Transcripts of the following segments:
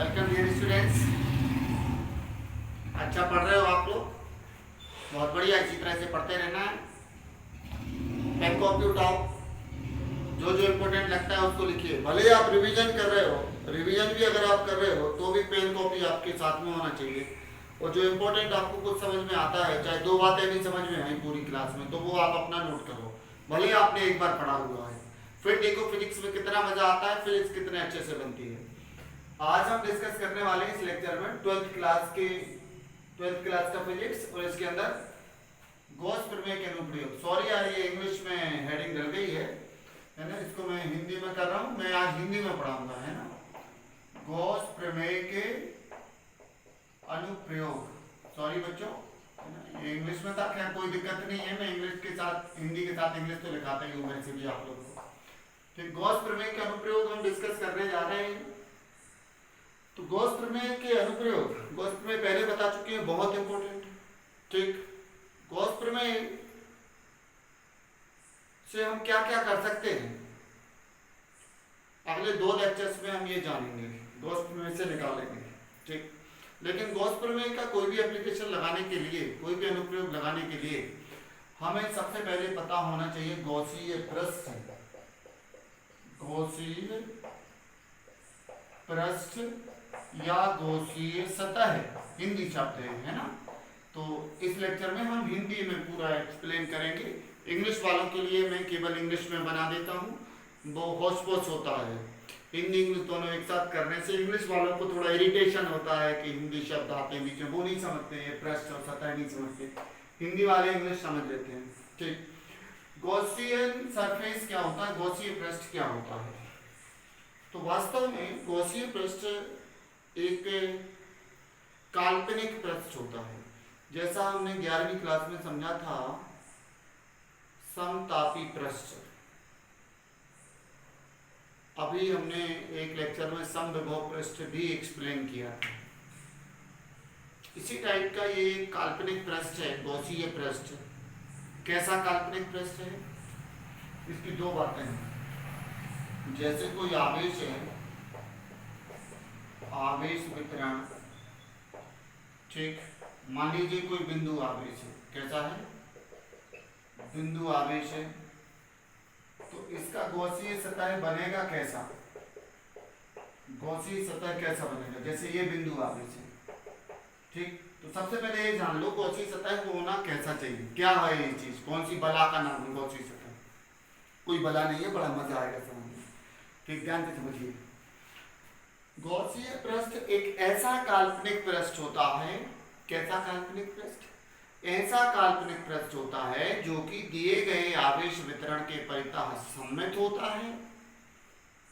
Welcome dear students. अच्छा पढ़ रहे हो आप लोग? बहुत बढ़िया, इसी तरह से पढ़ते रहना है। पेन कॉपी उठाओ, जो जो इम्पोर्टेंट लगता है उसको लिखिए। भले आप रिवीजन कर रहे हो, रिवीजन भी अगर आप कर रहे हो तो भी पेन कॉपी आपके साथ में होना चाहिए। और जो इम्पोर्टेंट आपको कुछ समझ में आता है, चाहे दो बातें भी समझ में आई पूरी क्लास में, तो वो आप अपना नोट करो, भले आपने एक बार पढ़ा हुआ है। फिर देखो फिजिक्स में कितना मजा आता है, फिजिक्स कितने अच्छे से बनती है। आज हम डिस्कस करने वाले हैं इस लेक्चर में ट्वेल्थ क्लास का फिजिक्स, और इसके अंदर गॉस प्रमेय के अनुप्रयोग। सॉरी यार, ये इंग्लिश में हेडिंग डल गई है ना, इसको मैं हिंदी में कर रहा हूँ। मैं आज हिंदी में पढ़ाऊंगा, है ना। गॉस प्रमेय के अनुप्रयोग। सॉरी बच्चों, ये इंग्लिश में था, खैर कोई दिक्कत नहीं है। मैं इंग्लिश के साथ हिंदी के साथ इंग्लिश तो लिखाता ही हूँ वैसे भी आप लोगों को। ठीक, गॉस प्रमेय के अनुप्रयोग हम डिस्कस करने जा रहे हैं। तो गॉस प्रमेय के अनुप्रयोग, गॉस प्रमेय पहले बता चुके हैं, बहुत इंपॉर्टेंट। ठीक, गॉस प्रमेय से हम क्या क्या कर सकते हैं, अगले दो लेक्चर्स में हम ये जानेंगे, गॉस प्रमेय से निकालेंगे। ठीक, लेकिन गॉस प्रमेय का कोई भी एप्लीकेशन लगाने के लिए, कोई भी अनुप्रयोग लगाने के लिए हमें सबसे पहले पता होना चाहिए गॉसीय पृष्ठ। गॉसीय पृष्ठ या गॉसीय सतह हिंदी शब्द है ना। तो इस लेक्चर में हम हिंदी में पूरा एक्सप्लेन करेंगे। इंग्लिश वालों के लिए मैं केवल इंग्लिश में बना देता हूँ, वो होच पोच होता है। हिंदी इंग्लिश दोनों एक साथ करने से इंग्लिश वालों को थोड़ा इरिटेशन होता है कि हिंदी शब्द आते हैं बीच में, वो नहीं समझते हैं, पृष्ठ और सतह नहीं समझते। हिंदी वाले इंग्लिश समझ लेते हैं। ठीक, गॉसियन सरफेस क्या होता है, गॉसीय पृष्ठ क्या होता है? तो वास्तव में गॉसीय पृष्ठ एक काल्पनिक पृष्ठ होता है। जैसा हमने 11वीं क्लास में समझा था, समतापी पृष्ठ। अभी हमने एक लेक्चर में समविभव पृष्ठ भी एक्सप्लेन किया था। इसी टाइप का ये काल्पनिक पृष्ठ है, गॉसीय पृष्ठ। कैसा काल्पनिक पृष्ठ है? इसकी दो बातें हैं। जैसे कोई आवेश है, आवेश वितरण। ठीक, मान लीजिए कोई बिंदु आवेश है। कैसा है? बिंदु आवेश है। तो इसका गॉसीय सतह बनेगा कैसा? गॉसीय सतह कैसा बनेगा? जैसे ये बिंदु आवेश है। ठीक, तो सबसे पहले ये जान लो गॉसीय सतह को होना कैसा चाहिए। क्या है ये चीज? कौन सी बला का नाम है गॉसीय सतह? कोई बला नहीं है, बड़ा मजा आएगा समझने। ठीक, ध्यान से समझिए। गॉसीय पृष्ठ एक ऐसा काल्पनिक पृष्ठ होता है। कैसा काल्पनिक पृष्ठ? ऐसा काल्पनिक पृष्ठ होता है जो कि दिए गए आवेश वितरण के परितः सममित होता है।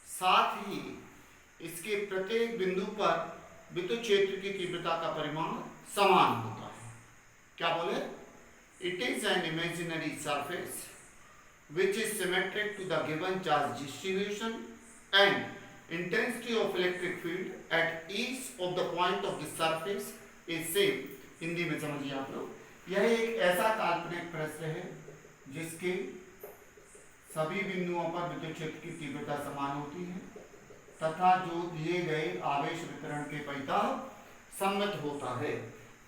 साथ ही इसके प्रत्येक बिंदु पर विद्युत क्षेत्र की तीव्रता का परिमाण समान होता है। क्या बोले? It is an imaginary surface which is symmetric to the given charge distribution and intensity of electric field at each of the point of the surface is same। Hindi में समझिए आप लोग। यह एक ऐसा काल्पनिक पृष्ठ है जिसके सभी बिंदुओं पर विद्युत क्षेत्र की तीव्रता समान होती है तथा जो दिए गए आवेश वितरण के परितः सम्मित होता है।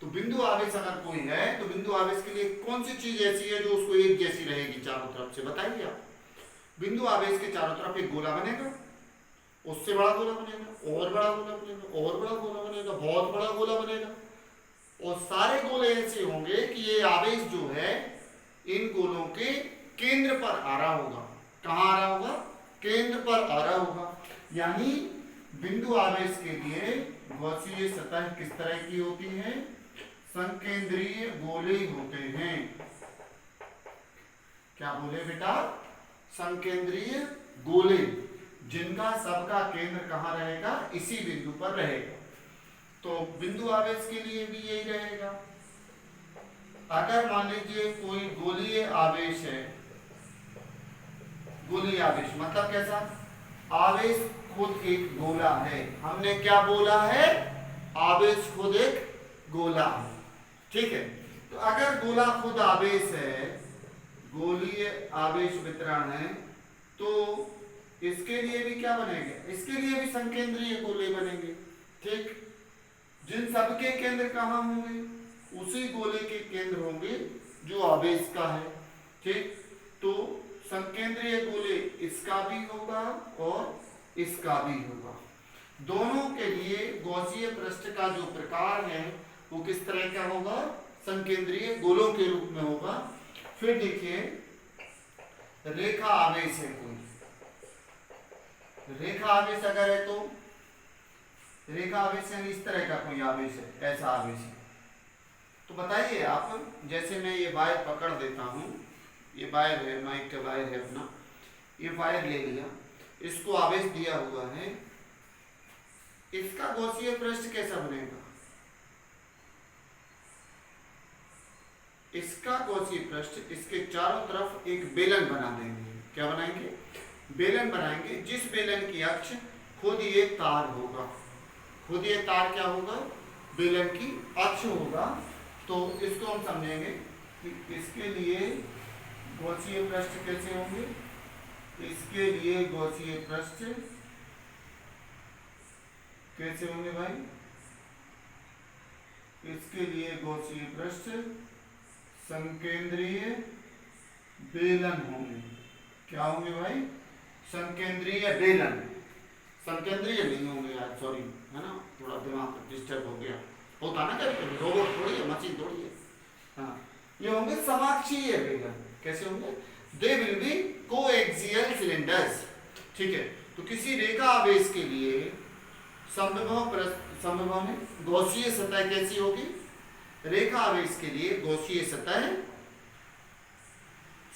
तो बिंदु आवेश अगर कोई है तो बिंदु आवेश के लिए कौन सी चीज ऐसी है जो उसको एक जैसी रहेगी चारों तरफ से? बताइए आप। बिंदु आवेश के चारों तरफ एक गोला बनेगा, उससे बड़ा गोला बनेगा, और बड़ा गोला बनेगा, और बड़ा गोला बनेगा, बहुत बड़ा गोला बनेगा, और सारे गोले ऐसे होंगे कि ये आवेश जो है इन गोलों के केंद्र पर आ रहा होगा। कहाँ आ रहा होगा? केंद्र पर आ रहा होगा। यानी बिंदु आवेश के लिए गॉसीय सतह किस तरह की होती है? संकेंद्रीय गोले होते हैं। क्या बोले बेटा? संकेंद्रीय गोले, जिनका सबका केंद्र कहाँ रहेगा? इसी बिंदु पर रहेगा। तो बिंदु आवेश के लिए भी यही रहेगा। अगर मान लीजिए कोई गोलीय आवेश है, गोलीय आवेश मतलब कैसा? आवेश खुद एक गोला है। हमने क्या बोला है? आवेश खुद एक गोला है। ठीक है, तो अगर गोला खुद आवेश है, गोलीय आवेश वितरण है, तो इसके लिए भी क्या बनेगा? इसके लिए भी संकेंद्रीय गोले बनेंगे। ठीक, जिन सबके केंद्र कहाँ होंगे, उसी गोले के केंद्र होंगे जो आवेश का है। ठीक, तो संकेंद्रीय गोले इसका भी होगा और इसका भी होगा। दोनों के लिए गॉसीय पृष्ठ का जो प्रकार है वो किस तरह का होगा, संकेंद्रीय गोलों के रूप में होगा। फिर देखिए रेखा आवेश है, कोई रेखा आवेश अगर है तो रेखा आवेश यानी इस तरह का कोई आवेश है, ऐसा आवेश है, तो बताइए आप, जैसे मैं ये वायर पकड़ देता हूं, ये वायर है, माइक का वायर है अपना, ये वायर ले लिया, इसको आवेश दिया हुआ है, इसका गॉसीय पृष्ठ कैसा बनेगा, इसका गॉसीय पृष्ठ इसके चारों तरफ एक बेलन बना देंगे। क्या बनाएंगे, बेलन बनाएंगे, जिस बेलन की अक्ष खुद ये तार होगा, खुद ये तार क्या होगा, बेलन की अक्ष होगा। तो इसको हम समझेंगे कि इसके लिए गॉसीय पृष्ठ कैसे होंगे, इसके लिए गॉसीय पृष्ठ कैसे होंगे भाई, इसके लिए गॉसीय पृष्ठ संकेंद्रीय बेलन होंगे। क्या होंगे भाई, संकेंद्रीय बेलन, संकेंद्रीय नहीं होंगे यार, सॉरी, है ना, थोड़ा दिमाग डिस्टर्ब हो गया, होता ना कभी, रोबोट थोड़ी है, मशीन थोड़ी है। हाँ, ये होंगे समाक्षीय बेलन। कैसे होंगे, they will be coaxial cylinders. ठीक है, तो किसी रेखा आवेश के लिए समविभव में गॉसीय सतह कैसी होगी, रेखा आवेश के लिए गॉसीय सतह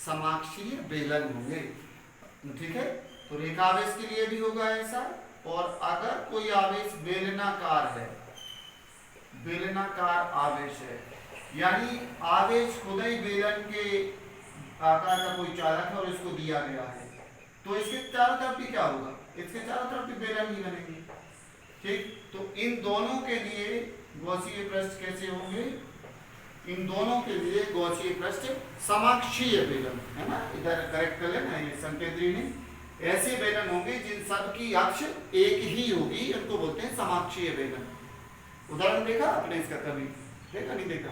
समाक्षीय बेलन होंगे। ठीक है, तो रेखा आवेश के लिए भी होगा ऐसा, और अगर कोई आवेश बेलनाकार है, बेलनाकार आवेश है, यानी आवेश खुद ही बेलन के आकार का कोई चालक है और इसको दिया गया है, तो इसके चारों तरफ भी क्या होगा, इसके चारों तरफ भी बेलन ही बनेगी। ठीक, तो इन दोनों के लिए गॉसीय पृष्ठ कैसे होंगे, इन दोनों के लिए गॉसीय पृष्ठ समाक्षीय बेलन, है ना, इधर करेक्ट कर लेना, ये संकेंद्रीय नहीं, ऐसे बेलन होंगे जिन सब की अक्ष एक ही होगी, इनको बोलते हैं समाक्षीय बेलन। उदाहरण देखा आपने इसका कभी, देखा नहीं देखा,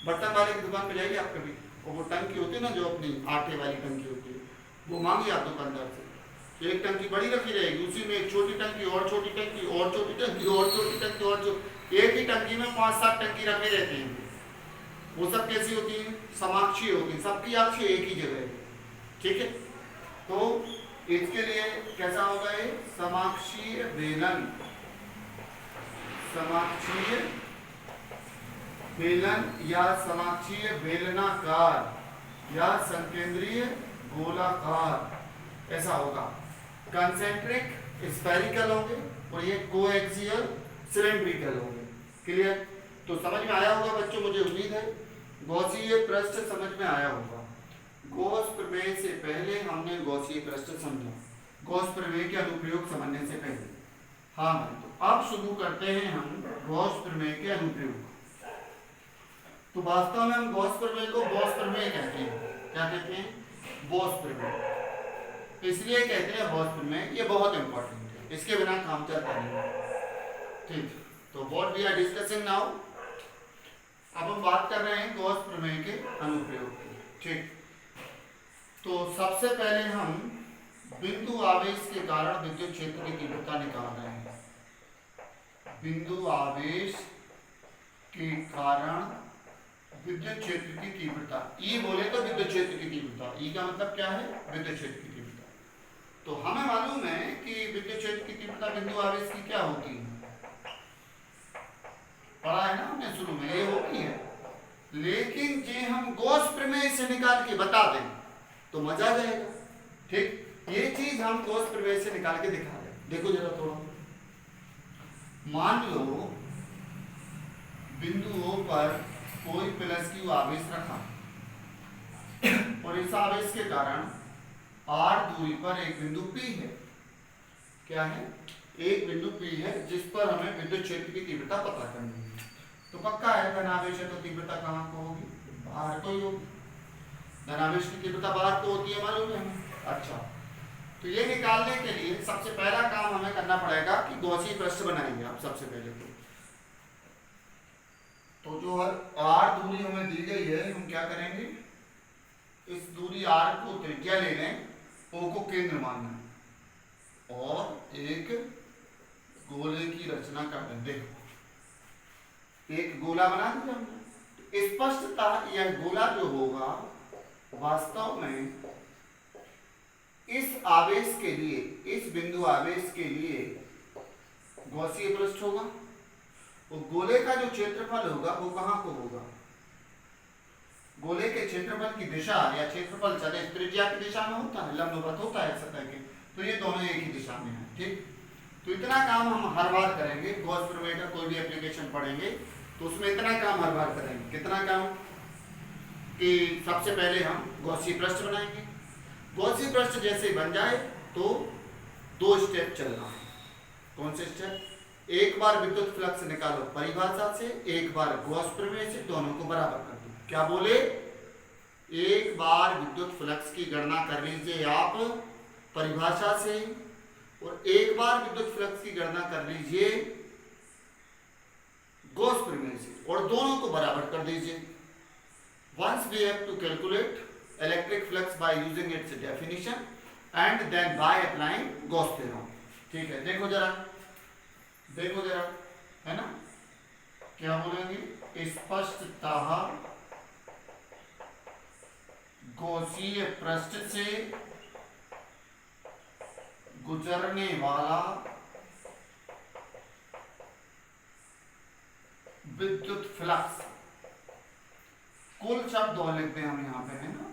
बर्तन वाले की दुकान पे जाइए आप कभी, और वो टंकी होती है ना, जो अपनी आटे वाली टंकी होती है, वो मांगिए आप दुकानदार से, एक टंकी बड़ी रखी रहेगी, उसी में एक छोटी टंकी और छोटी टंकी और छोटी टंकी और छोटी टंकी और एक ही टंकी में 5-7 टंकी रखे रहते हैं। वो सब कैसी होती है, समाक्षीय होती है, सबकी अक्ष एक ही जगह है। ठीक है, तो इसके लिए कैसा होगा, ये समाक्षीय बेलन, समाक्षीय बेलन या समाक्षीय बेलनाकार या संकेंद्रीय गोलाकार ऐसा होगा। कंसेंट्रिक स्फेरिकल होंगे और ये कोएक्सियल सिलेंड्रिकल होंगे। क्लियर, तो समझ में आया होगा बच्चों, मुझे उम्मीद है गॉसीय पृष्ठ समझ में आया होगा। गॉस प्रमेय से पहले हमने गॉसीय पृष्ठ समझा, गॉस प्रमेय के अनुप्रयोग समझने से पहले। हाँ, तो अब शुरू करते हैं हम गॉस प्रमेय के अनुप्रयोग। तो वास्तव में हम गॉस प्रमेय को गॉस प्रमेय कहते हैं। क्या कहते हैं, गॉस प्रमेय। इसलिए कहते हैं गॉस प्रमेय, ये बहुत इंपॉर्टेंट है, इसके बिना काम चलता नहीं। ठीक, तो what we are discussing now, अब हम बात कर रहे हैं गॉस प्रमेय के अनुप्रयोग की। ठीक, तो सबसे पहले हम बिंदु आवेश के कारण विद्युत क्षेत्र की तीव्रता निकाल रहे हैं। बिंदु आवेश के कारण विद्युत क्षेत्र की तीव्रता, ई बोले तो विद्युत क्षेत्र की तीव्रता, ई का मतलब क्या है, विद्युत क्षेत्र की तीव्रता। तो हमें मालूम है कि विद्युत क्षेत्र की तीव्रता बिंदु आवेश की क्या होती है, पढ़ा है ना हमने शुरू में, ये होती है। लेकिन जे हम गॉस प्रमेय से निकाल के बता दें तो मजा आ जाएगा। ठीक, ये चीज हम गॉस प्रमेय से निकाल के दिखा दें। देखो जरा थोड़ा, मान लो बिंदु O पर कोई प्लस Q आवेश रखा और इस आवेश के कारण R दूरी पर एक बिंदु P है। क्या है, एक बिंदु P है जिस पर हमें विद्युत क्षेत्र की तीव्रता पता करनी है। तो पक्का है धनावेश है तो तीव्रता कहाँ को होगी, बाहर को ही होगी। धनावेश की तीव्रता बाहर को होती है, मालूम है हमें। अच्छा, तो ये निकालने के लिए सबसे पहला काम हमें करना पड़ेगा कि गॉसियन पृष्ठ बनाएंगे आप सबसे पहले। तो जो आर दूरी हमें दी गई है, हम क्या करेंगे, इस दूरी आर को त्रिज्या ले लें, ओ को केंद्र मानना है और एक गोले की रचना कर दें। देखो एक गोला बना दिया हमने। स्पष्टतः यह गोला जो होगा वास्तव में इस आवेश के लिए, इस बिंदु आवेश के लिए गॉसियन पृष्ठ होगा। वो गोले का जो क्षेत्रफल होगा वो कहाँ को होगा, गोले के क्षेत्रफल की दिशा या क्षेत्रफल सदिश त्रिज्या की दिशा में होता है, लंबवत होता है सतह के, तो ये दोनों एक ही दिशा में है। ठीक, तो इतना काम हम हर बार करेंगे। गॉस प्रमेय का कोई भी एप्लीकेशन पढ़ेंगे तो उसमें इतना काम हर बार करेंगे। कितना काम, कि सबसे पहले हम गॉसियन पृष्ठ बनाएंगे। गॉसियन पृष्ठ जैसे बन जाए तो दो स्टेप चलना है। कौन से स्टेप, एक बार विद्युत फ्लक्स निकालो परिभाषा से, एक बार गॉस प्रमेय से, दोनों को बराबर कर दो। क्या बोले, एक बार विद्युत फ्लक्स की गणना कर लीजिए आप परिभाषा से, और एक बार विद्युत फ्लक्स की गणना कर लीजिए गॉस प्रमेय से, और दोनों को बराबर कर दीजिए। Once we have to calculate electric flux by using its definition and then by applying Gauss theorem। ठीक है, देखो जरा, देखो जरा, है ना, क्या बोलेंगे, स्पष्टतः गॉसीय पृष्ठ से गुजरने वाला विद्युत फ्लक्स, कुल शब्द और लिखते हैं हम यहाँ पे, है ना,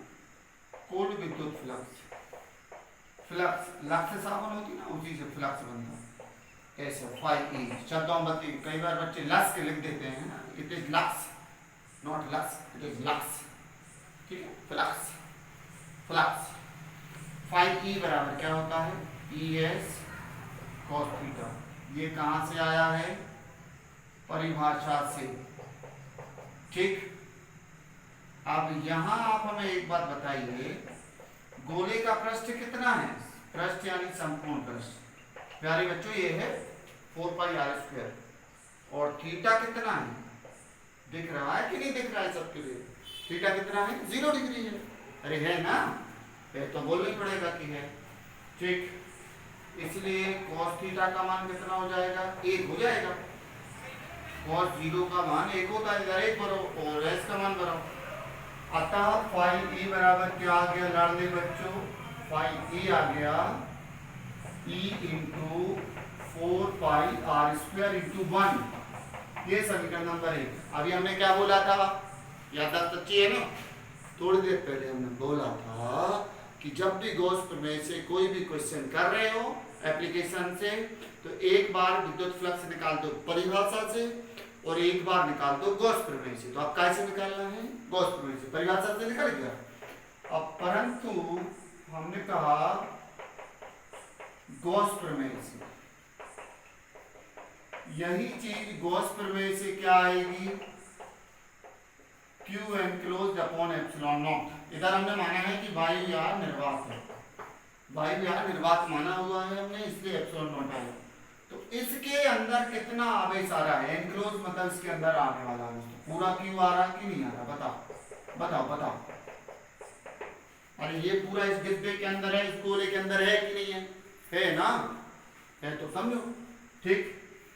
कुल विद्युत फ्लक्स, फ्लक्स लक्स से साबुन होती ना, उसी से फ्लक्स बनता है। ऐसे फाइव ई शब्दों में बत्ती, कई बार बच्चे लक्स के लिख देते हैं ना, it is lux not lux, it is lux. ठीक है, फ्लक्स, फ्लक्स फाइव ई बराबर क्या होता है, ई एस कॉस थीटा। ये कहाँ से आया है, परिभाषा से। ठीक, अब यहां आप हमें एक बात बताइए, गोले का पृष्ठ कितना है, पृष्ठ यानी संपूर्ण पृष्ठ, प्यारे बच्चों ये है 4πr², और थीटा कितना है, दिख रहा है कि नहीं दिख रहा है सबके लिए, थीटा कितना है, 0 डिग्री है। अरे है ना, फिर तो बोलना ही पड़ेगा कि है। ठीक, इसलिए cos थीटा का मान कितना हो जाएगा, 1 हो जाएगा। cos 0 का मान 1 होता है, इधर 1 भरो और s का मान भरो। अतः फाइव ई बराबर क्या आ गया लड़ने बच्चों, फाइव ई आ गया ई इंटू 4πr² इंटू 1। ये समीकरण नंबर 1। अभी हमने क्या बोला था, याददाश्त अच्छी है ना, थोड़ी देर पहले हमने बोला था कि जब भी गॉस प्रमेय से कोई भी क्वेश्चन कर रहे हो एप्लीकेशन से, तो एक बार विद्युत फ्लक्स निकाल दो परिभाषा से और एक बार निकाल दो गॉस प्रमेय से। तो आप कैसे निकालना है, गॉस प्रमेय से, परिभाषा से निकल गया। अब परंतु हमने कहा गॉस प्रमेय से, यही चीज गॉस प्रमेय से क्या आएगी, Q enclosed upon epsilon not. इधर हमने माना है कि वायु यार निर्वात है, वायु यार निर्वात माना हुआ है हमने, इसलिए एप्सिलॉन नॉट आया। तो इसके अंदर कितना आवेश आ रहा है, एनक्लोज मतलब इसके अंदर आने वाला है, तो पूरा क्यों आ रहा कि नहीं आ रहा, बताओ बताओ बताओ। अरे ये पूरा इस डिब्बे के अंदर है, इस गोले के अंदर है कि नहीं है ना, है तो समझो। ठीक,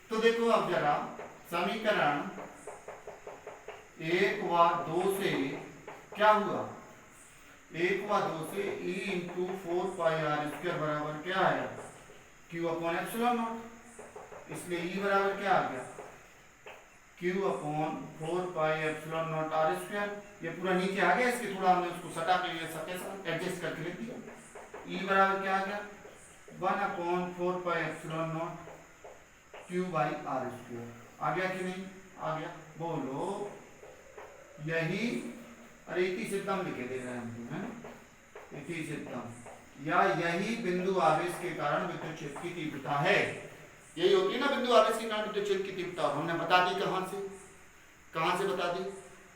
तो देखो अब जरा समीकरण 1 व 2 से क्या हुआ, 1 व 2 से E इंटू 4πr² बराबर क्या आया, Q अपॉन एप्सिलॉन नॉट। इसलिए E बराबर क्या आ गया, Q अपॉन 4πε0r²। ये पूरा नीचे आ गया, इसके थोड़ा हमने उसको सटा के लिए सके साथ एडजस्ट करके लिख दिया। E बराबर क्या आ गया, 1 अपॉन 4πε0 Q/r²। आ गया कि नहीं आ गया, बोलो यही, अरे इति सिद्धम लिखे दे रहे हैं हम, इति सिद्धम, या यही बिंदु आवेश के कारण विद्युत क्षेत्र की तीव्रता है। यही होती है ना बिंदु आवेश के कारण विद्युत क्षेत्र की तीव्रता, हमने बता दी कहां से बता दी,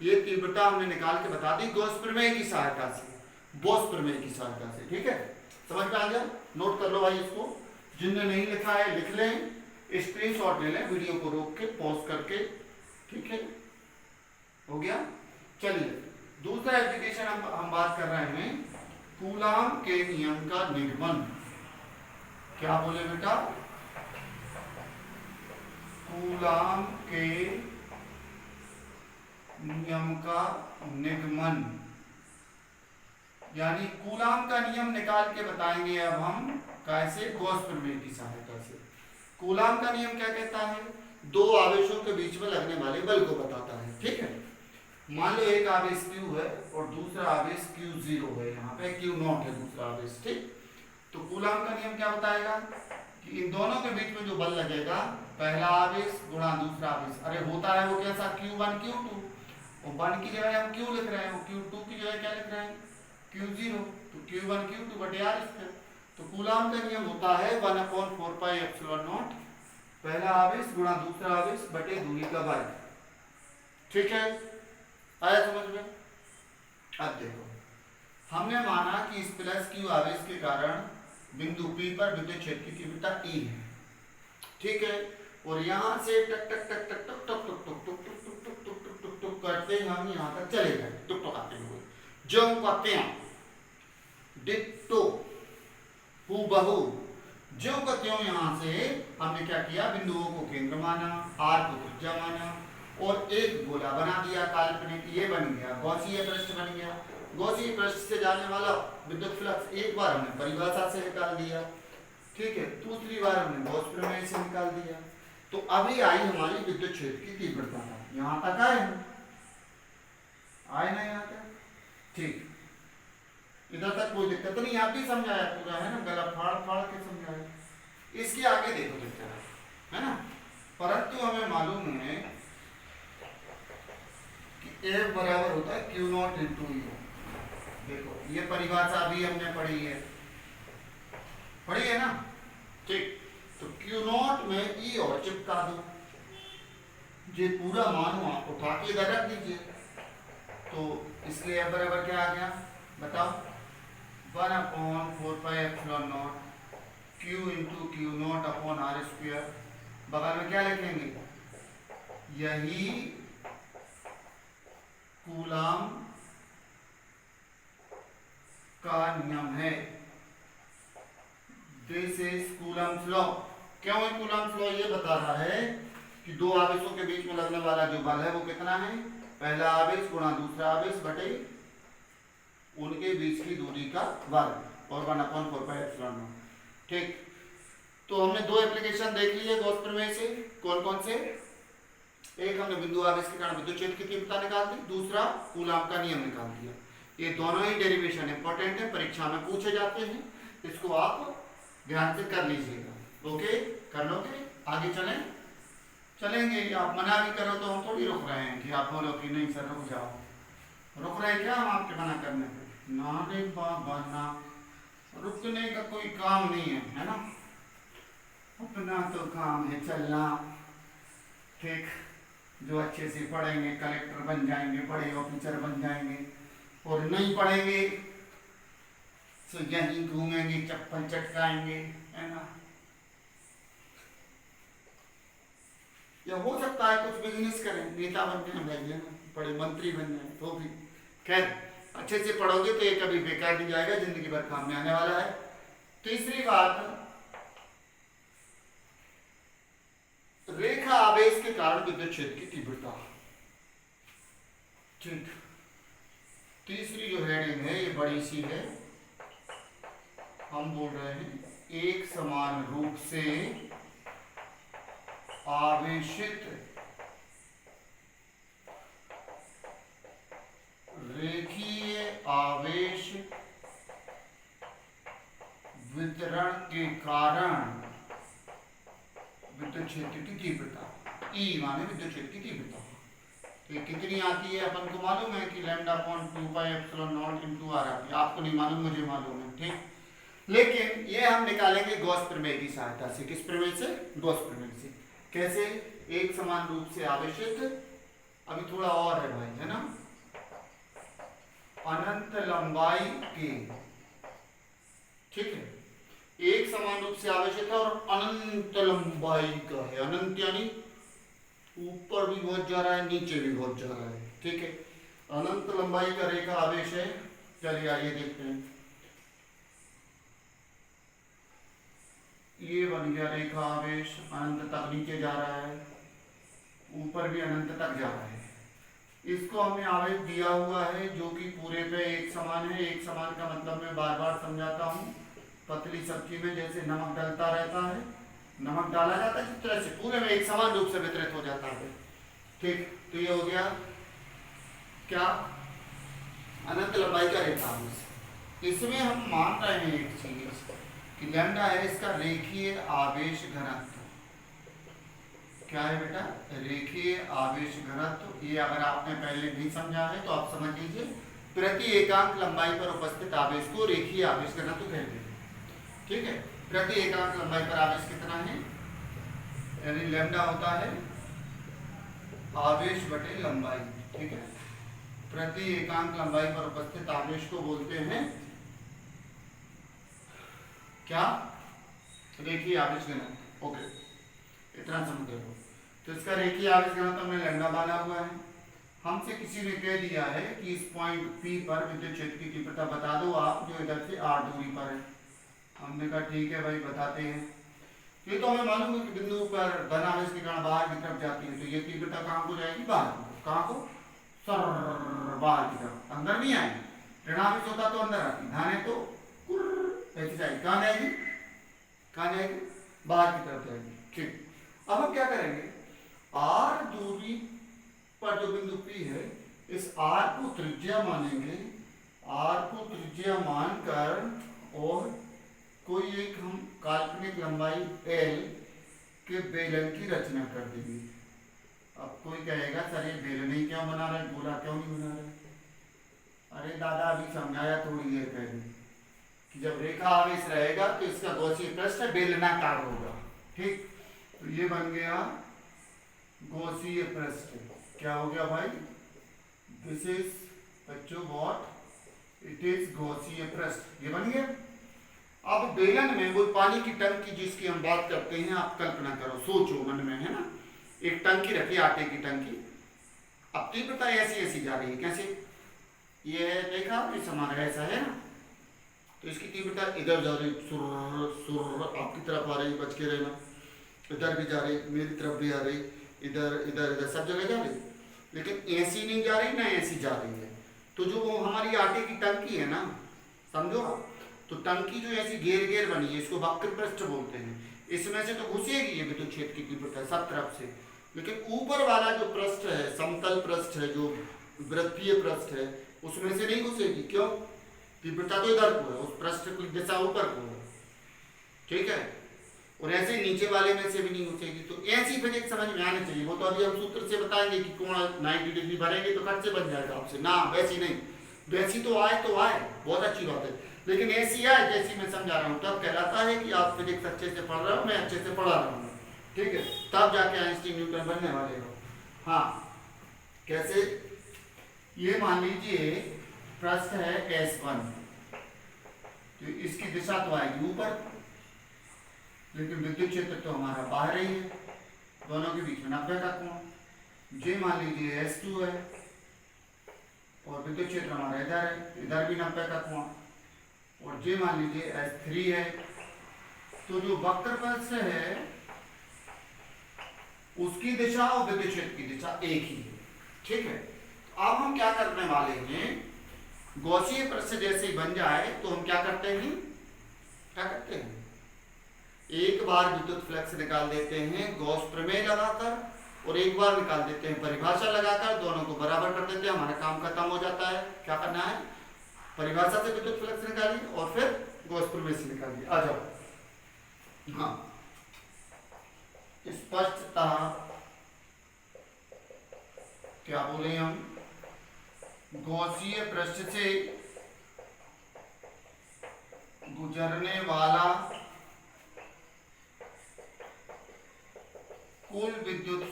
ये तीव्रता हमने निकाल के बता दी गॉस प्रमेय की सहायता से, गॉस प्रमेय की सहायता से। ठीक है, समझ में आ गया। नोट कर लो भाई इसको, जिनने नहीं लिखा है लिख लें, स्क्रीनशॉट ले लें, वीडियो को रोक के पॉज करके, ठीक है, हो गया। चलिए दूसरा एप्लीकेशन हम बात कर रहे हैं कूलाम के नियम का निगमन। क्या बोले बेटा? कूलाम के नियम का निगमन, यानी कूलाम का नियम निकाल के बताएंगे अब हम कैसे, गॉस प्रमेय की सहायता से। कूलाम का नियम क्या कहता है? दो आवेशों के बीच में लगने वाले बल को बताता है, ठीक है। मान लो एक आवेश Q है और दूसरा आवेश Q0 है, यहाँ पे Q0 है दूसरा आवेश, ठीक। तो कूलाम का नियम क्या बताएगा कि इन दोनों के बीच में जो बल लगेगा, पहला आवेश गुणा दूसरा आवेश, अरे होता है वो कैसा, Q1 Q2, और 1 की जगह हम Q लिख रहे हैं, Q2 की जगह क्या लिख रहे हैं, Q0, तो Q1 Q2 बटे R स्क्वायर। तो कूलाम का नियम होता है 1/4πε0 पहला आवेश गुणा दूसरा आवेश बटे दूरी का वर्ग, ठीक है, आया समझ में? अब देखो, हमने माना कि इस प्लस Q आवेश के कारण बिंदु P पर विद्युत क्षेत्र की तीव्रता E है, ठीक है, और यहाँ से टक टक टक टक टक टक टक टक टक टक टक टक टक टक टक टक करते हम यहाँ तक चले गए, टुक टुकाते हुए, जो कहते हैं डिट्टो, हूबहू, जो कहते हो। यहाँ से हमने क्या किया, बिंदुओं को केंद्र माना, R को त्रिज्या माना, और एक गोला बना दिया काल्पनिक, ये बन गया गॉसीय पृष्ठ बन गया। गॉसीय पृष्ठ से जाने वाला विद्युत फ्लक्स एक बार हमने परिभाषा से निकाल दिया, ठीक है, दूसरी बार हमने गॉस प्रमेय से निकाल दिया। तो अभी आई हमारी विद्युत क्षेत्र की तीव्रता, यहाँ तक आए आए ना यहाँ तक, ठीक, इधर तक कोई दिक्कत नहीं, आप भी समझाया पूरा है ना, गला फाड़ फाड़ के समझाया। इसके आगे देखो देखते है ना, परंतु हमें मालूम है कि F बराबर होता है Q0 × U। देखो ये परिभाषा भी हमने पढ़ी है ना, ठीक। तो Q0 में E और चिपका दो, ये पूरा मान आप उठा के इधर रख दीजिए, तो इसलिए F बराबर क्या आ गया बताओ, 1/4πε0 Q × Q0/R²। बगल में क्या लिखेंगे, यही कूलाम का नियम है, दिस इज कूलाम्स लॉ। क्यों है कूलाम्स लॉ? ये बता रहा है कि दो आवेशों के बीच में लगने वाला जो बल है वो कितना है, पहला आवेश गुणा दूसरा आवेश बटे उनके बीच की दूरी का वर्ग, और 1/4πε0, ठीक। तो हमने दो एप्लीकेशन देख ली है गॉस प्रमेय से, कौन कौन से? एक हमने बिंदु आवेश के कारण विद्युत क्षेत्र की तीव्रता निकाल दी, दूसरा कूलाम का नियम निकाल दिया। ये दोनों ही डेरिवेशन इंपॉर्टेंट है, परीक्षा में पूछे जाते हैं, इसको आप ध्यान से कर लीजिएगा, ओके, कर लोगे? आगे चलेंगे, आप मना भी करो तो हम थोड़ी रुक रहे हैं कि आप बोलो कि नहीं सर रुक जाओ, रुक रहे हैं क्या हम आपके मना करने पे? ना रे बाबा ना, रुकने का कोई काम नहीं है ना, अपना तो काम है चलना, ठीक। जो अच्छे से पढ़ेंगे कलेक्टर बन जाएंगे, बड़े ऑफिसर बन जाएंगे, और नहीं पढ़ेंगे तो यहीं घूमेंगे, चप्पल चटकाएंगे, है ना। या हो सकता है कुछ बिजनेस करें, नेता बन जाए, बड़े मंत्री बन जाए, तो भी खैर अच्छे से पढ़ोगे तो ये कभी बेकार नहीं जाएगा, जिंदगी भर काम में आने वाला है। तीसरी बात, रेखा आवेश के कारण विद्युत क्षेत्र की तीव्रता, ठीक। तीसरी जो हेडिंग है ये बड़ी सी है, हम बोल रहे हैं एक समान रूप से आवेशित रेखीय आवेश वितरण के कारण विद्युत क्षेत्र की तीव्रता, E माने विद्युत क्षेत्र की तीव्रता, तो ये कितनी आती है अपन को मालूम है कि λ/2πε0 × R आती है, आपको नहीं मालूम, मुझे मालूम है, ठीक। लेकिन ये हम निकालेंगे गॉस प्रमेय की सहायता से। किस प्रमेय से? गॉस प्रमेय से। कैसे? एक समान रूप से आवेशित, अभी थोड़ा और है भाई, है ना, अनंत लंबाई के, ठीक है, एक समान रूप से आवेशित है और अनंत लंबाई का है। अनंत यानी ऊपर भी बहुत जा रहा है, नीचे भी बहुत जा रहा है, ठीक है। अनंत लंबाई का रेखा आवेश है। चलिए आइए देखते हैं। ये बन गया रेखा आवेश, अनंत तक नीचे जा रहा है, ऊपर भी अनंत तक जा रहा है। इसको हमें आवेश दिया हुआ है जो कि पूरे पे एक समान है। एक समान का मतलब मैं बार बार समझाता हूँ। पतली सब्जी में जैसे नमक डलता रहता है, नमक डाला जाता है जिस तरह से पूरे में एक समान रूप से वितरित हो जाता है, ठीक। तो ये हो गया क्या, अनंत लंबाई का रेखा आवेश। इसमें हम मान रहे हैं एक चीज कि लैम्डा है इसका रेखीय आवेश घनत्व। क्या है बेटा, रेखीय आवेश घनत्व। ये अगर आपने पहले नहीं समझा है तो आप समझ लीजिए, प्रति एकांक लंबाई पर उपस्थित आवेश को रेखीय आवेश घनत्व कहते हैं, ठीक है। प्रति एकांक लंबाई पर आवेश कितना है, यानी लैम्डा होता है आवेश बटे लंबाई, ठीक है। प्रति एकांक लंबाई पर उपस्थित आवेश को बोलते हैं क्या, रेखीय आवेश घनत्व। ओके, इतना समझ लो। तो इसका रेखीय आवेश घनत्व हमने लैम्डा माना हुआ है। हमसे किसी ने कह दिया है कि इस पॉइंट P पर विद्युत क्षेत्र की तीव्रता बता दो आप, जो इधर से r दूरी पर है। हमने कहा ठीक है भाई, बताते हैं। ये तो हमें मालूम है कि बिंदु पर धन आवेश की कण बाहर की तरफ जाती है, तो ये तीव्रता कहाँ को जाएगी, बाहर को। कहाँ को, सर बाहर की तरफ, अंदर नहीं आएगी। ऋण आवेश होता तो अंदर आती, धन है तो ऐसी जाएगी। कहाँ जाएगी, कहाँ जाएगी, बाहर की तरफ जाएगी, ठीक। अब हम क्या करेंगे, r दूरी पर जो बिंदु P है, इस r को त्रिज्या मानेंगे। r को त्रिज्या मानकर और कोई एक हम काल्पनिक लंबाई L के बेलन की रचना कर देंगे। अब कोई कहेगा सर ये बेलन ही क्यों बना रहे, गोला क्यों नहीं बना रहे। अरे दादा अभी समझाया थोड़ी देर पहले कि जब रेखा आवेश रहेगा तो इसका गौसीय पृष्ठ बेलनाकार होगा, ठीक। तो ये बन गया गौसीय पृष्ठ। क्या हो गया भाई, दिस इज बच्चों व्हाट इट इज, गौसीय पृष्ठ। ये बन गया। अब बेलन में वो पानी की टंकी जिसकी हम बात करते हैं, आप कल्पना करो, सोचो मन में, है ना। एक टंकी रखी, आटे की टंकी। अब तीव्रता ऐसी ऐसी जा रही है, कैसे, ये देखा आपने हमारा ऐसा है ना, तो इसकी तीव्रता इधर जा रही, सुर सुर आपकी तरफ आ रही, बच के रहना। इधर भी जा रही, मेरी तरफ भी आ रही, इधर इधर इधर सब जगह जा रही, लेकिन ऐसी नहीं जा रही ना ऐसी जा रही है। तो जो वो हमारी आटे की टंकी है ना, समझो आप, तो टंकी जो ऐसी घेर घेर बनी है, इसको वक्र पृष्ठ बोलते हैं। इसमें से तो घुसेगी ये विद्युत क्षेत्र की तीव्रता सब तरफ से, लेकिन ऊपर वाला जो पृष्ठ है, समतल पृष्ठ है, जो वृत्तीय पृष्ठ है, उसमें से नहीं घुसेगी। क्यों, तीव्रता तो इधर को है, उस पृष्ठ की दिशा ऊपर को है, ठीक है। और ऐसे नीचे वाले में से भी नहीं घुसेगी। तो ऐसी फिजिक्स समझ में आनी चाहिए। वो तो अभी हम सूत्र से बताएंगे कि कोण 90 डिग्री भरेंगे तो कट से बन जाएगा आपसे, ना वैसी नहीं। वैसी तो आए तो आए, बहुत अच्छी बात है, लेकिन ऐसी आए जैसी मैं समझा रहा हूँ, तब कहलाता है कि आप फिजिक्स अच्छे से पढ़ रहे हो, मैं अच्छे से पढ़ा रहा हूँ, ठीक है। तब जाके आइंस्टीन न्यूटन बनने वाले हो। हाँ, कैसे, ये मान लीजिए पृष्ठ है S1, तो इसकी दिशा तो आएगी ऊपर, लेकिन विद्युत क्षेत्र तो हमारा बाहर ही है, दोनों के बीच में 90 का कोण। जे मान लीजिए S2 है और विद्युत क्षेत्र हमारा इधर है, इधर भी 90 का कोण। और जे मान लीजिए S3 है। तो जो वक्र पृष्ठ है उसकी दिशा और विद्युत क्षेत्र की दिशा एक ही है, ठीक है। अब हम क्या करने वाले हैं, गौसीय पृष्ठ जैसे ही बन जाए तो हम क्या करते हैं, क्या करते हैं, एक बार विद्युत फ्लक्स निकाल देते हैं गॉस प्रमेय लगाकर, और एक बार निकाल देते हैं परिभाषा लगाकर, दोनों को बराबर कर देते हैं, हमारा काम खत्म हो जाता है। क्या करना है, परिभाषा से विद्युत फ्लक्स निकालिए और फिर गॉस प्रमेय से निकालिए। आ जाओ। हाँ, स्पष्टतः क्या बोले हम, गौसीय पृष्ठ से गुजरने वाला कुल विद्युत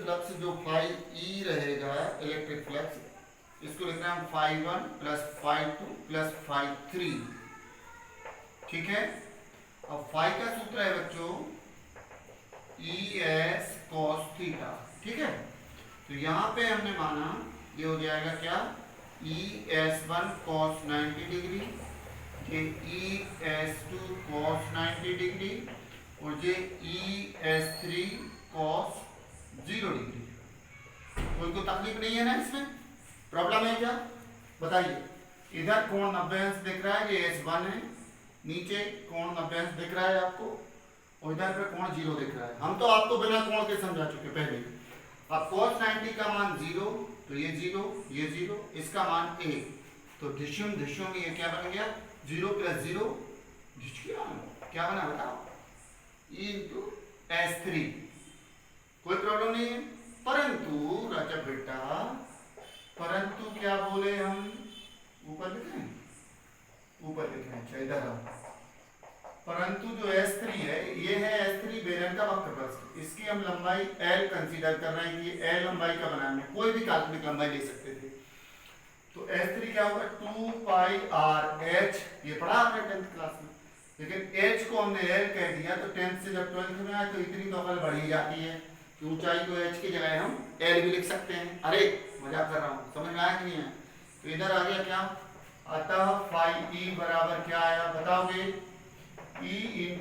फ्लक्स, जो फाई ई रहेगा इलेक्ट्रिक फ्लक्स, इसको लिखना है phi 1 plus phi 2 plus phi 3, ठीक है। अब फाई का सूत्र है बच्चों ई एस कॉस थीटा, ठीक है। तो यहाँ पे हमने माना ये हो जाएगा क्या, E S one cos 90 degree, ये E S two cos 90 degree और ये E S three cos 0 degree. कोई को तकलीफ नहीं है ना, इसमें प्रॉब्लम है क्या बताइए। इधर कोण 90 अंश दिख रहा है, ये S1 है, नीचे कोण 90 अंश दिख रहा है आपको, और इधर पे कोण 0 दिख रहा है। हम तो आपको बिना कोण के समझा चुके पहले। अब cos 90 का मान 0, तो ये 0, ये 0, इसका मान 1, तो ढिशुम ढिशुम ये क्या बन गया, 0 + 0 क्या बना बताओ, E × S3। कोई प्रॉब्लम नहीं है। परंतु राजा बेटा, परंतु क्या बोले हम, ऊपर लिखें, ऊपर लिखें, अच्छा इधर आओ। परंतु जो S3 है, ये है S3 बेलन का वक्र प्रस्थ, इसकी हम लंबाई L कंसीडर कर रहे हैं कि ये L लंबाई का बनाना है, कोई भी काल्पनिक लंबाई ले सकते थे। तो S3 क्या होगा, 2πr(h), ये पढ़ा आपने 10th क्लास में, लेकिन h को हमने L कह दिया, तो 10th से जब 12th में आए तो इतनी तो अकल बढ़ ही जाती है कि ऊंचाई को h की जगह हम L भी लिख सकते हैं। अरे मजाक कर रहा हूँ, समझ में आया कि नहीं है। तो इधर आ गया क्या, अतः फाई ई बराबर क्या आया बताओगे, E ×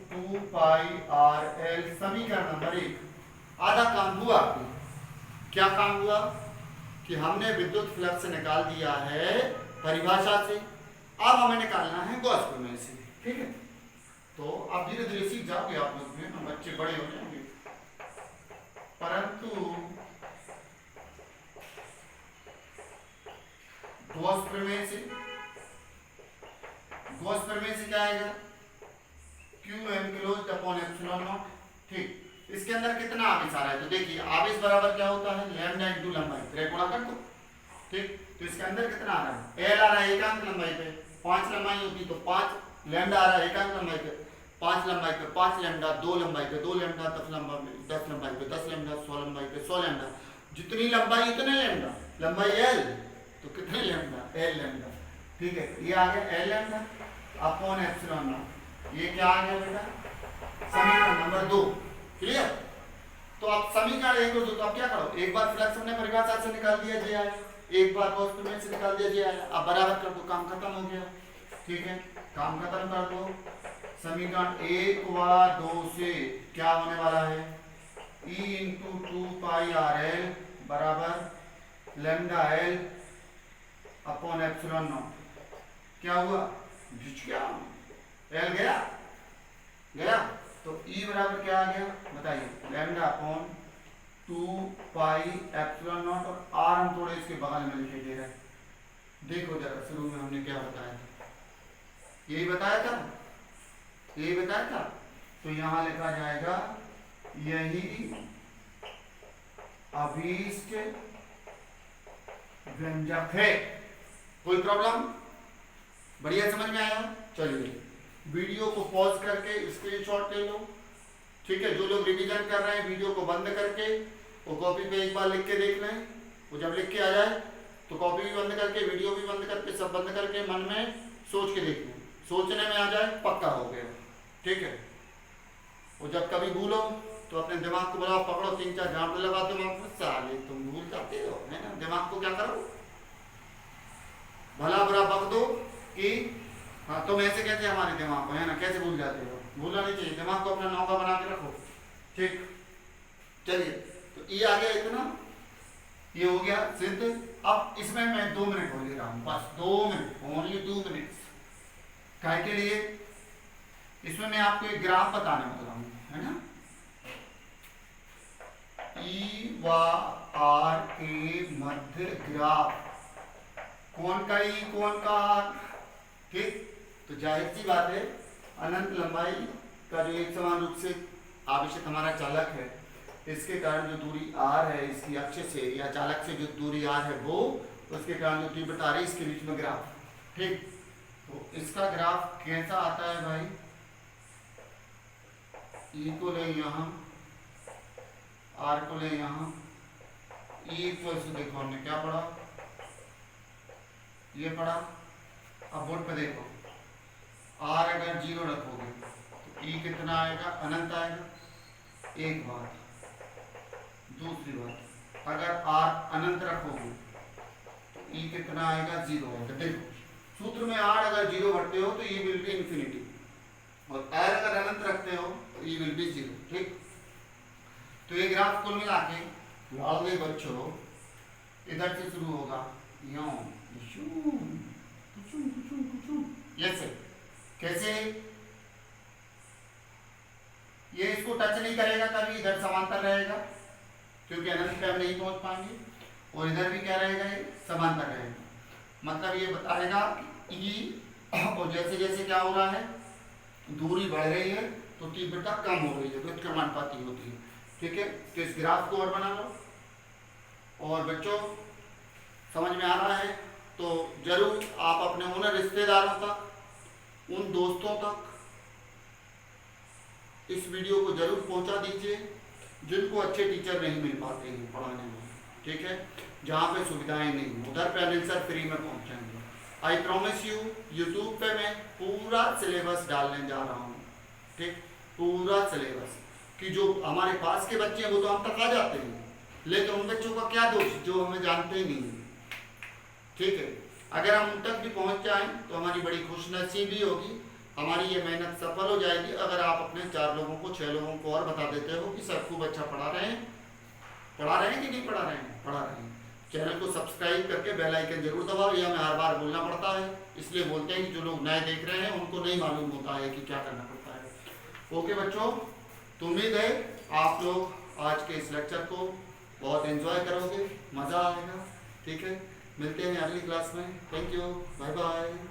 2πr(L), समीकरण नंबर 1। आधा काम हुआ। क्या काम हुआ कि हमने विद्युत फ्लक्स निकाल दिया है परिभाषा से, अब हमें निकालना है गॉस प्रमेय से, ठीक है। तो आप धीरे धीरे सीख जाओगे, आप लोग में ना बच्चे बड़े हो जाएंगे। परंतु गॉस प्रमेय से, गॉस प्रमेय से क्या आएगा, Q(m)/ε0, ठीक। इसके अंदर कितना आवेश आ रहा है, तो देखिए आवेश बराबर क्या होता है, लैम्डा × लंबाई, त्रिकोण गुणा कर दो, ठीक। तो इसके अंदर कितना आ रहा है, L आ रहा है एकांक लंबाई पे, 5 लंबाई होती तो 5 लैम्डा आ रहा है एकांक लंबाई पे, 5 लंबाई पे 5 लैम्डा, 2 लंबाई पे 2 लैम्डा, 10 लंबाई पे 10 लंबाई पे 10 लैम्डा, 100 लंबाई पे 100 लैम्डा, जितनी लंबाई उतने लैम्डा, लंबाई L तो कितने लैम्डा, L लैम्डा, ठीक है। ये आ गया L लैम्डा अपॉन ε0, ये क्या आ गया बेटा, समीकरण नंबर 2, क्लियर। तो आप समीकरण 1 और 2, तो आप क्या करो, एक बार फ्लक्स हमने परिभाषा से निकाल दिया जे आया, एक बार गॉस प्रमेय से निकाल दिया जे आया, अब बराबर कर दो, काम खत्म हो गया, ठीक है। काम खत्म कर दो, समीकरण 1 व 2 से क्या होने वाला है, E × 2πrL बराबर लैम्डा L अपॉन ε0। क्या हुआ, घिच गया, L गया, गया, तो E बराबर क्या आ गया बताइए, लैम्डा अपॉन 2πε0, और R हम थोड़े इसके बगल में लिखे दे रहे हैं। देखो जरा शुरू में हमने क्या बताया था, यही बताया था, यही बताया था। तो यहां लिखा जाएगा यही अभीष्ट व्यंजक है। कोई प्रॉब्लम, बढ़िया समझ में आया। चलिए वीडियो को पॉज करके स्क्रीनशॉट ले लो, ठीक है। जो लोग रिवीजन कर रहे हैं वीडियो को बंद करके वो कॉपी पे एक बार लिख के देख लें, वो जब लिख के आ जाए तो कॉपी भी बंद करके, वीडियो भी बंद करके, सब बंद करके मन में सोच के देख लें, सोचने में आ जाए पक्का हो गया, ठीक है। वो जब कभी भूलो तो अपने दिमाग को बुलाओ, पकड़ो, 3-4 झांपड़े लगा दो दिमाग में, साले तुम भूल जाते हो, है ना। दिमाग को क्या करो, भला बुरा बक दो कि हाँ तुम ऐसे कैसे हमारे दिमाग को, है ना, कैसे भूल जाते हो, भूलना नहीं चाहिए, दिमाग को अपना नौका बना के रखो, ठीक। चलिए तो ये आ गया इतना, ये हो गया सिद्ध। अब इसमें मैं 2 मिनट हो ले रहा हूँ, बस 2 मिनट, ओनली 2 मिनट। काय के लिए, इसमें मैं आपको एक ग्राफ बताने वाला हूँ, है ना। E व R के मध्य ग्राफ, कौन का E कौन का R, ठीक। तो जाहिर सी बात है अनंत लंबाई का जो एक समान रूप से आवेशित हमारा चालक है, इसके कारण जो दूरी r है इसकी अक्ष से या चालक से जो दूरी r है वो, उसके कारण जो तीव्रता आ रही है इसके बीच में ग्राफ, ठीक। तो इसका ग्राफ कैसा आता है भाई, E को ले यहाँ, R को ले यहाँ, E इक्वल्स देखो हमने क्या पढ़ा, ये पढ़ा। अब बोर्ड पे देखो आर अगर 0 रखोगे तो ई कितना आएगा, अनंत आएगा। एक बात। दूसरी बात, अगर आर अनंत रखोगे तो ई कितना आएगा, 0 आएगा। देखो सूत्र में आर अगर 0 भरते हो तो ई विल बी इंफिनिटी, और आर अगर अनंत रखते हो तो ई विल बी 0। ठीक, तो ये ग्राफ कुल मिला के लाओगे बच्चों, इधर से शुरू होगा यूं, ऐसे। कैसे? ये इसको टच नहीं करेगा, तभी इधर समांतर रहेगा, क्योंकि अनंत पे हम नहीं पहुंच पाएंगे, और इधर भी क्या रहेगा, ये समांतर रहेगा। मतलब ये बताएगा कि ई, और जैसे जैसे क्या हो रहा है, दूरी बढ़ रही है तो तीव्रता कम हो रही है, व्युत्क्रमानुपाती होती है। ठीक है, तो इस ग्राफ को और बना लो। और बच्चों समझ में आ रहा है तो जरूर आप अपने उन रिश्तेदारों तक, उन दोस्तों तक इस वीडियो को जरूर पहुंचा दीजिए जिनको अच्छे टीचर नहीं मिल पाते हैं पढ़ाने में। ठीक है, जहाँ पे सुविधाएं नहीं, उधर पे आंसर फ्री में पहुंचाएंगे। आई प्रॉमिस यू, यूट्यूब पे मैं पूरा सिलेबस डालने जा रहा हूँ। ठीक, पूरा सिलेबस, कि जो हमारे पास के बच्चे हैं वो तो हम तक आ जाते हैं, लेकिन उन बच्चों का क्या दोष जो हमें जानते ही नहीं है। ठीक है, अगर हम उन तक भी पहुंच जाएं तो हमारी बड़ी खुशनसीबी होगी, हमारी ये मेहनत सफल हो जाएगी। अगर आप अपने 4 लोगों को 6 लोगों को और बता देते हो कि सर खूब अच्छा पढ़ा रहे हैं कि नहीं पढ़ा रहे हैं, पढ़ा रहे हैं। चैनल को सब्सक्राइब करके बेल आइकन जरूर दबाओ, ये हमें हर बार बोलना पड़ता है, इसलिए बोलते हैं कि जो लोग नए देख रहे हैं उनको नहीं मालूम होता है कि क्या करना पड़ता है। ओके बच्चों, तो उम्मीद है आप लोग आज के इस लेक्चर को बहुत एंजॉय करोगे, मज़ा आएगा। ठीक है, मिलते हैं अगली क्लास में। Thank you, bye bye.